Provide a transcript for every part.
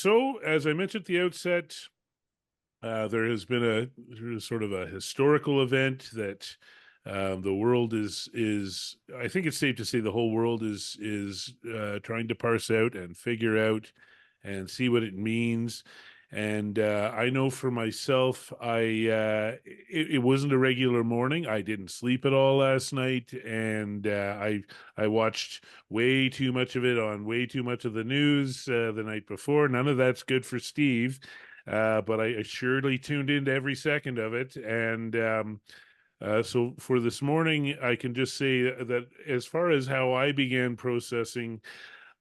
So, as I mentioned at the outset, there has been a sort of a historical event that the world is. I think it's safe to say the whole world is trying to parse out and figure out and see what it means. And I know for myself, it wasn't a regular morning. I didn't sleep at all last night, and I watched way too much of it on way too much of the news the night before. None of that's good for Steve. But I surely tuned into every second of it. And so for this morning, I can just say that as far as how I began processing,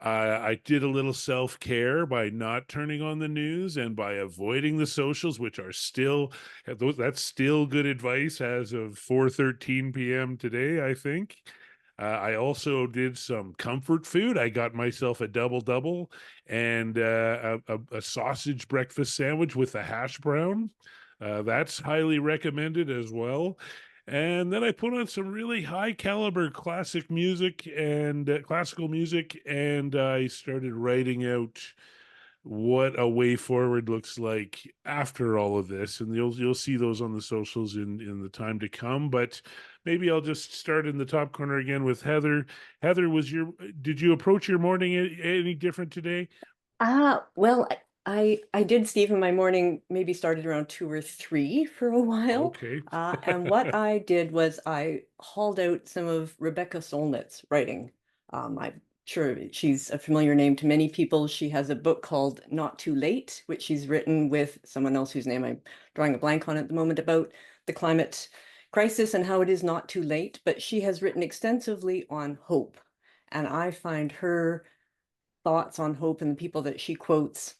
I did a little self-care by not turning on the news and by avoiding the socials, which are still, that's still good advice as of 4:13 p.m. today, I think. I also did some comfort food. I got myself a double double and a sausage breakfast sandwich with a hash brown. That's highly recommended as well. And then I put on some really high caliber classic music and classical music, and I started writing out what a way forward looks like after all of this. And you'll see those on the socials in the time to come. But maybe I'll just start in the top corner again with Heather. Heather, did you approach your morning any different today? Well, I did, Steve, in my morning, maybe started around 2 or 3 for a while. Okay. And what I did was I hauled out some of Rebecca Solnit's writing. I'm sure she's a familiar name to many people. She has a book called Not Too Late, which she's written with someone else whose name I'm drawing a blank on at the moment, about the climate crisis and how it is not too late. But she has written extensively on hope. And I find her thoughts on hope and the people that she quotes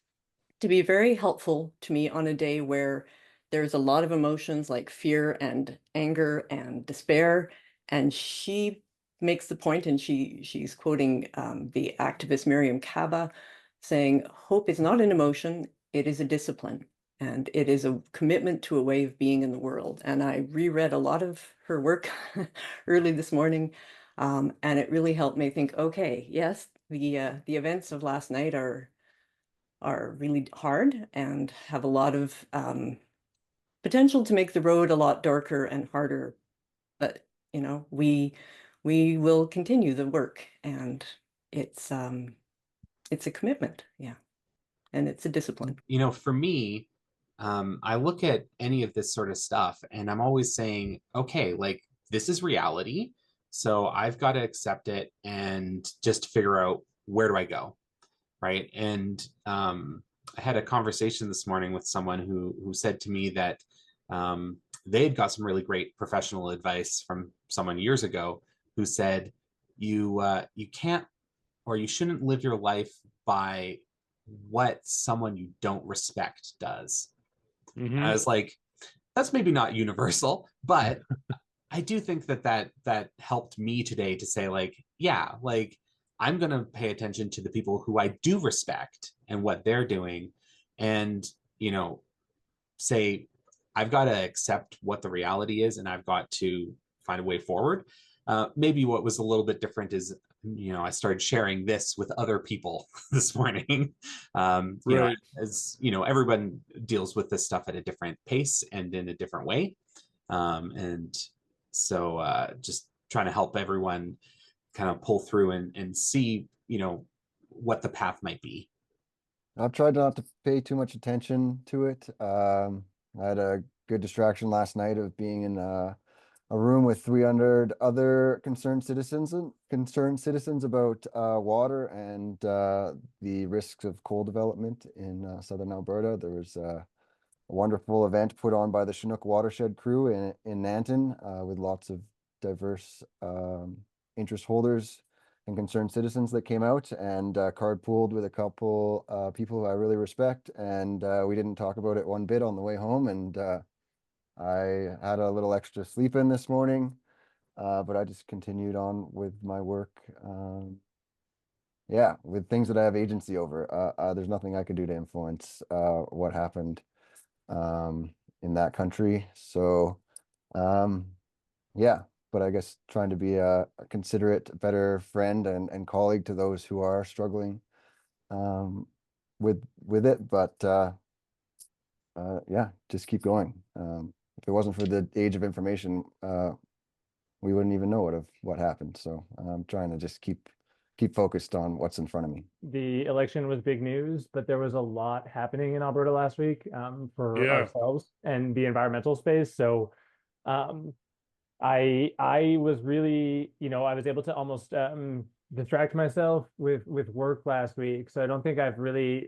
to be very helpful to me on a day where there's a lot of emotions like fear and anger and despair. And she makes the point, and she's quoting the activist Miriam Kaba, saying, "Hope is not an emotion; it is a discipline, and it is a commitment to a way of being in the world." And I reread a lot of her work early this morning, and it really helped me think, okay, yes, the events of last night are really hard and have a lot of potential to make the road a lot darker and harder. But we will continue the work, and it's um, it's a commitment, yeah, and it's a discipline. For me, I look at any of this sort of stuff and I'm always saying, okay, like this is reality. So I've got to accept it and just figure out where do I go, right? And I had a conversation this morning with someone who said to me that they had got some really great professional advice from someone years ago who said you can't or you shouldn't live your life by what someone you don't respect does. And I Hmm. was like, that's maybe not universal, but I do think that helped me today to say like, yeah, like I'm going to pay attention to the people who I do respect and what they're doing and, you know, say I've got to accept what the reality is and I've got to find a way forward. Maybe what was a little bit different is, I started sharing this with other people this morning. Right. As everyone deals with this stuff at a different pace and in a different way. And so just trying to help everyone kind of pull through and see, what the path might be. I've tried not to pay too much attention to it. I had a good distraction last night of being in a room with 300 other concerned citizens about water and the risks of coal development in southern Alberta. There was a wonderful event put on by the Chinook Watershed crew in Nanton with lots of diverse interest holders and concerned citizens that came out, and carpooled with a couple people who I really respect, and we didn't talk about it one bit on the way home, and I had a little extra sleep in this morning, but I just continued on with my work. Yeah, with things that I have agency over. There's nothing I could do to influence what happened in that country. So, um, yeah, but I guess trying to be a considerate, better friend and colleague to those who are struggling with it, but yeah, just keep going. If it wasn't for the age of information, we wouldn't even know what happened. So I'm trying to just keep focused on what's in front of me. The election was big news, but there was a lot happening in Alberta last week for Yeah. ourselves and the environmental space. So um, I was really, I was able to almost distract myself with work last week. So I don't think I've really,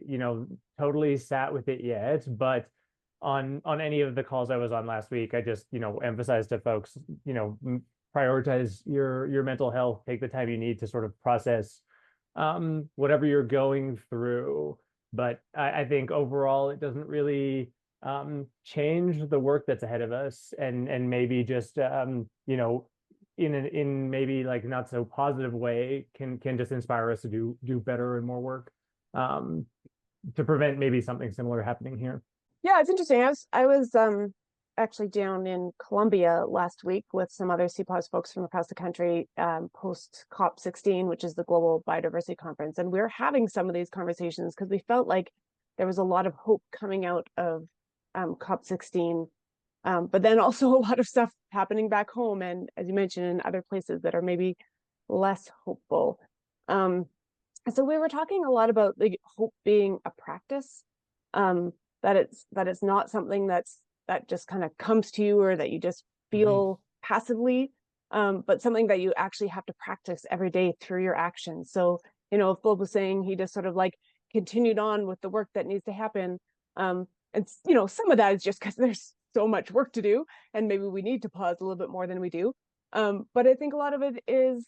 totally sat with it yet. But on any of the calls I was on last week, I just, emphasized to folks, prioritize your mental health, take the time you need to sort of process whatever you're going through. But I think overall it doesn't really change the work that's ahead of us, and maybe just in maybe like not so positive way can just inspire us to do better and more work to prevent maybe something similar happening here. Yeah, it's interesting. I was actually down in Colombia last week with some other CPAWS folks from across the country, post COP16, which is the Global Biodiversity Conference. And we were having some of these conversations because we felt like there was a lot of hope coming out of COP16, but then also a lot of stuff happening back home, and as you mentioned, in other places that are maybe less hopeful. So we were talking a lot about like hope being a practice, that it's not something that just kind of comes to you or that you just feel passively, but something that you actually have to practice every day through your actions. So, if Bob was saying he just sort of like continued on with the work that needs to happen, and some of that is just because there's so much work to do and maybe we need to pause a little bit more than we do. But I think a lot of it is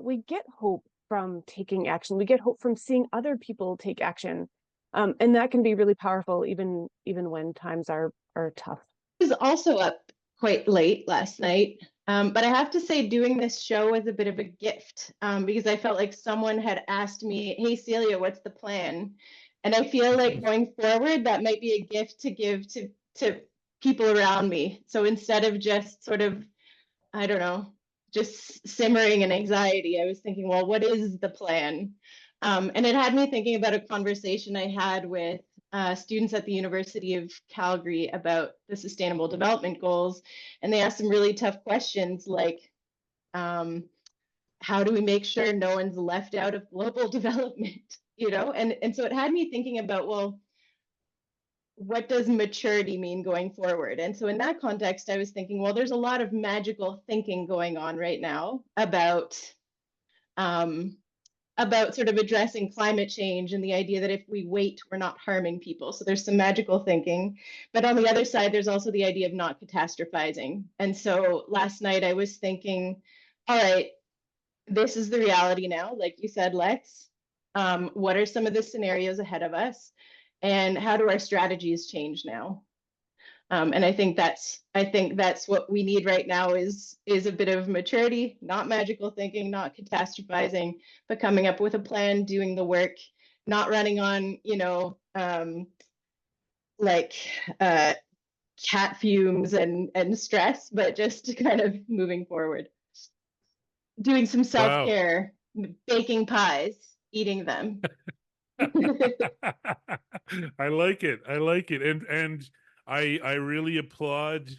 we get hope from taking action. We get hope from seeing other people take action. And that can be really powerful even when times are tough. I was also up quite late last night, but I have to say doing this show was a bit of a gift, because I felt like someone had asked me, hey Celia, what's the plan? And I feel like going forward that might be a gift to give to people around me. So instead of just sort of, I don't know, just simmering in anxiety, I was thinking, well, what is the plan? And it had me thinking about a conversation I had with students at the University of Calgary about the Sustainable Development Goals. And they asked some really tough questions like, how do we make sure no one's left out of global development? And so it had me thinking about, well, what does maturity mean going forward? And so in that context, I was thinking, well, there's a lot of magical thinking going on right now about sort of addressing climate change and the idea that if we wait, we're not harming people. So there's some magical thinking. But on the other side, there's also the idea of not catastrophizing. And so last night I was thinking, all right, this is the reality now, like you said, Lex. What are some of the scenarios ahead of us? And how do our strategies change now? And I think that's what we need right now is a bit of maturity, not magical thinking, not catastrophizing, but coming up with a plan, doing the work, not running on, cat fumes and stress, but just kind of moving forward. Doing some self-care, baking pies, eating them. I like it. And I really applaud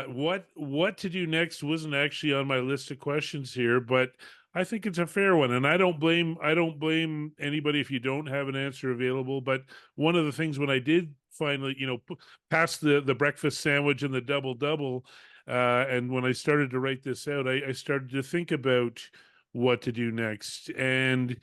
what to do next wasn't actually on my list of questions here, but I think it's a fair one. And I don't blame anybody if you don't have an answer available. But one of the things when I did finally, past the breakfast sandwich and the double, and when I started to write this out, I started to think about what to do next. And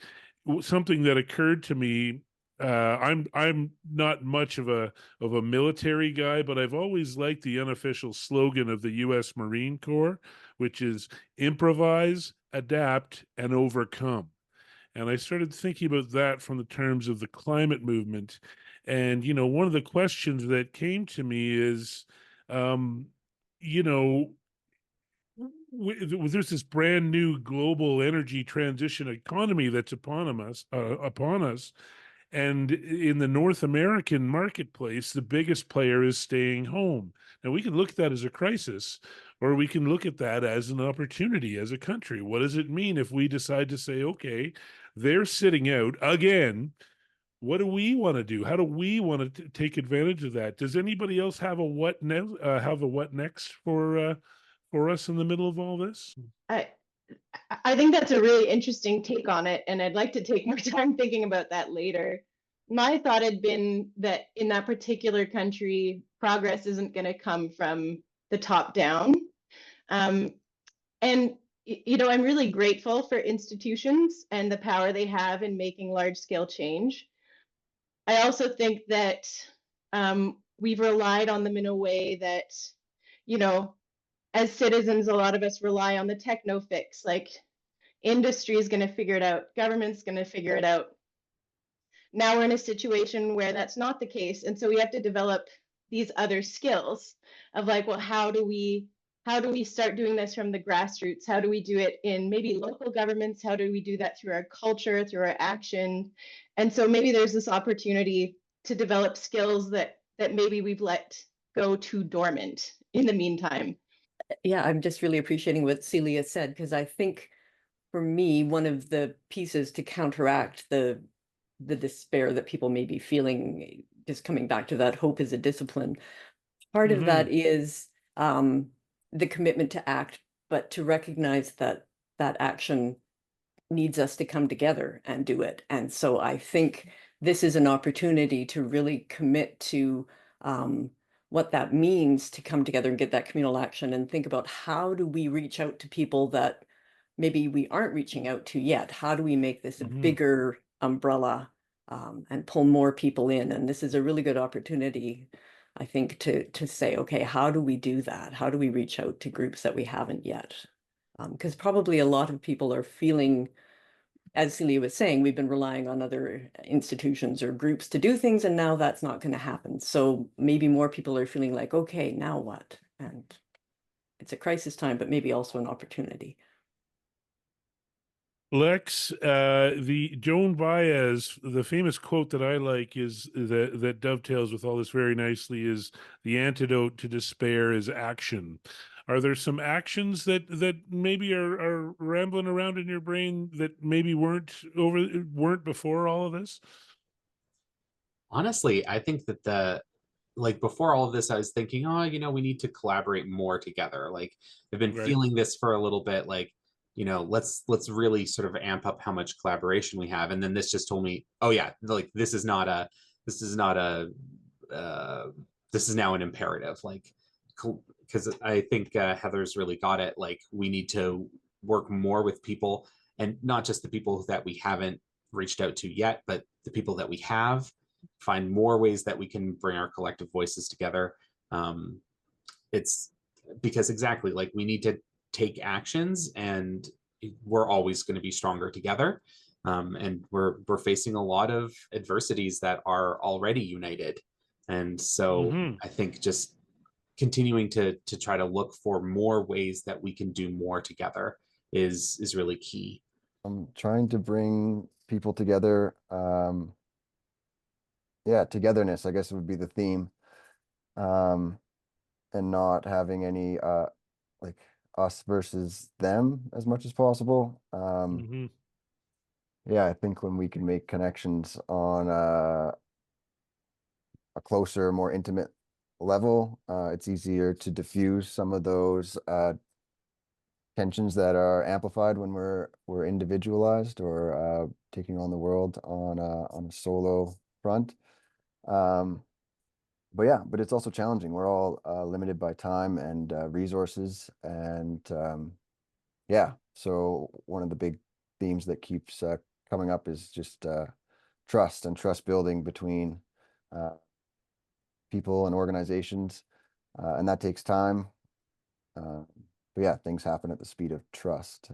something that occurred to me, I'm not much of a military guy, but I've always liked the unofficial slogan of the U.S. Marine Corps, which is improvise, adapt, and overcome. And I started thinking about that from the terms of the climate movement. And, one of the questions that came to me is, there's this brand new global energy transition economy that's upon us. And in the North American marketplace, the biggest player is staying home. Now, we can look at that as a crisis, or we can look at that as an opportunity as a country. What does it mean if we decide to say, okay, they're sitting out again, what do we want to do? How do we want to take advantage of that? Does anybody else have a what next for us in the middle of all this? I think that's a really interesting take on it, and I'd like to take more time thinking about that later. My thought had been that in that particular country, progress isn't going to come from the top down. And I'm really grateful for institutions and the power they have in making large scale change. I also think that we've relied on them in a way that, as citizens, a lot of us rely on the techno fix, like industry is going to figure it out, government's going to figure it out. Now we're in a situation where that's not the case. And so we have to develop these other skills of like, well, how do we start doing this from the grassroots? How do we do it in maybe local governments? How do we do that through our culture, through our action? And so maybe there's this opportunity to develop skills that maybe we've let go too dormant in the meantime. Yeah, I'm just really appreciating what Celia said, because I think for me, one of the pieces to counteract the despair that people may be feeling, just coming back to that hope is a discipline. Part of that is the commitment to act, but to recognize that that action needs us to come together and do it. And so I think this is an opportunity to really commit to what that means to come together and get that communal action, and think about how do we reach out to people that maybe we aren't reaching out to yet. How do we make this a bigger umbrella and pull more people in? And this is a really good opportunity, I think, to say, okay, how do we do that? How do we reach out to groups that we haven't yet? Because probably a lot of people are feeling, as Celia was saying, we've been relying on other institutions or groups to do things, and now that's not going to happen. So maybe more people are feeling like, okay, now what? And it's a crisis time, but maybe also an opportunity. Lex, the Joan Baez, the famous quote that I like is that dovetails with all this very nicely is the antidote to despair is action. Are there some actions that maybe are rambling around in your brain that maybe weren't before all of this? Honestly, I think that before all of this, I was thinking, oh, we need to collaborate more together. Like I've been feeling this for a little bit, like, let's really sort of amp up how much collaboration we have. And then this just told me, oh yeah, like this is now an imperative, like, because I think Heather's really got it. Like we need to work more with people, and not just the people that we haven't reached out to yet, but the people that we have, find more ways that we can bring our collective voices together. It's because exactly, like, we need to take actions, and we're always going to be stronger together. And we're facing a lot of adversities that are already united. And so I think just continuing to try to look for more ways that we can do more together is really key. I'm trying to bring people together. Yeah, togetherness, I guess, would be the theme. And not having any like us versus them as much as possible. Yeah, I think when we can make connections on a closer, more intimate level, it's easier to diffuse some of those tensions that are amplified when we're individualized or taking on the world on a solo front. But it's also challenging. We're all limited by time and resources, and yeah. So one of the big themes that keeps coming up is just trust and trust building between people and organizations, and that takes time. But yeah, things happen at the speed of trust.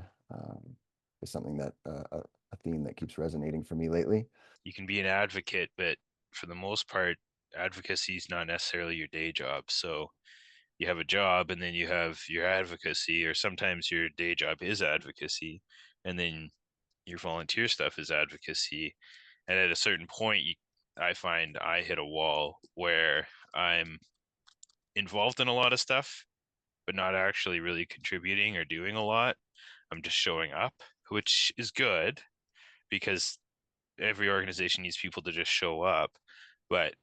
Is something that a theme that keeps resonating for me lately. You can be an advocate, but for the most part, advocacy is not necessarily your day job. So you have a job, and then you have your advocacy, or sometimes your day job is advocacy, and then your volunteer stuff is advocacy. And at a certain point, I find I hit a wall where I'm involved in a lot of stuff, but not actually really contributing or doing a lot. I'm just showing up, which is good because every organization needs people to just show up, but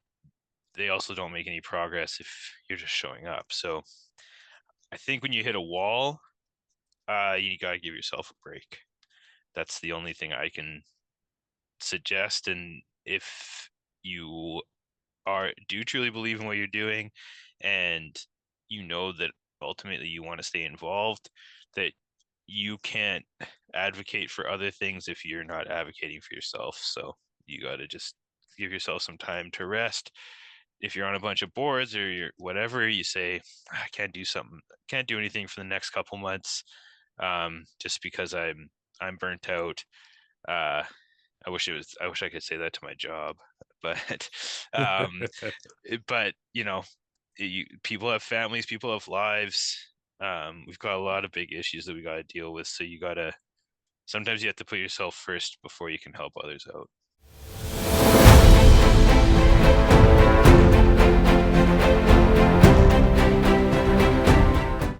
they also don't make any progress if you're just showing up. So I think when you hit a wall, you got to give yourself a break. That's the only thing I can suggest. And if you do truly believe in what you're doing, and you know that ultimately you want to stay involved, that you can't advocate for other things if you're not advocating for yourself. So you got to just give yourself some time to rest. If you're on a bunch of boards or you're whatever, you say, I can't do anything for the next couple months, just because I'm burnt out. I wish I could say that to my job, but but people have families, people have lives. We've got a lot of big issues that we got to deal with. So sometimes you have to put yourself first before you can help others out.